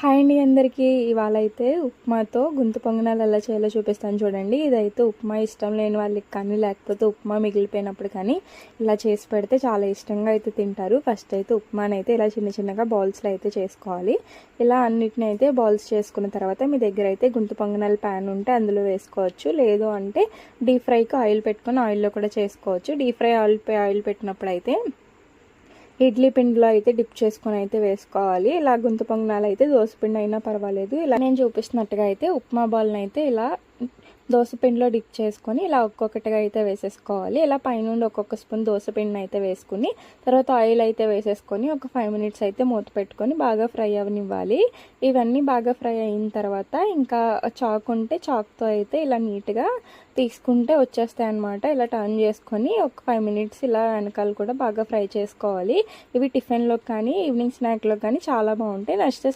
Hi అండి అందరికీ. ఇవాళ అయితే ఉప్మాతో గుంత పొంగనాలు ఎలా చేయాలో చూపిస్తాను చూడండి. ఇదైతే ఉప్మా ఇష్టం లేని వాళ్ళకి కానీ, లేకపోతే ఉప్మా మిగిలిపోయినప్పుడు కానీ ఇలా చేసి పెడితే చాలా ఇష్టంగా అయితే తింటారు. ఫస్ట్ అయితే ఉప్మాని అయితే ఇలా చిన్న చిన్నగా బాల్స్లో అయితే చేసుకోవాలి. ఇలా అన్నిటిని అయితే బాల్స్ చేసుకున్న తర్వాత మీ దగ్గర అయితే గుంత పొంగనాల ప్యాన్ ఉంటే అందులో వేసుకోవచ్చు. లేదు అంటే డీప్ ఫ్రైకి ఆయిల్ పెట్టుకొని ఆయిల్లో కూడా చేసుకోవచ్చు. డీప్ ఫ్రై ఆయిల్ పెట్టినప్పుడు అయితే ఇడ్లీ పిండిలో అయితే డిప్ చేసుకొని అయితే వేసుకోవాలి. ఇలా గుంత పొంగనాలు అయితే దోసపిండి అయినా పర్వాలేదు. ఇలా నేను చూపిస్తున్నట్టుగా అయితే ఉప్మా బాల్ని అయితే ఇలా దోసపిండిలో డిప్ చేసుకొని ఇలా ఒక్కొక్కటిగా అయితే వేసేసుకోవాలి. ఇలా పైనుండి ఒక్కొక్క స్పూన్ దోసపిండిని అయితే వేసుకుని తర్వాత ఆయిల్ అయితే వేసేసుకొని ఒక 5 మినిట్స్ అయితే మూత పెట్టుకొని బాగా ఫ్రై అవనివ్వాలి. ఇవన్నీ బాగా ఫ్రై అయిన తర్వాత ఇంకా చాకు ఉంటే చాకుతో అయితే ఇలా నీట్గా తీసుకుంటే వచ్చేస్తాయి అన్నమాట. ఇలా టర్న్ చేసుకొని ఒక 5 మినిట్స్ ఇలా వెనకాల కూడా బాగా ఫ్రై చేసుకోవాలి. ఇవి టిఫిన్లో కానీ ఈవినింగ్ స్నాక్లో కానీ చాలా బాగుంటాయి. నచ్చితే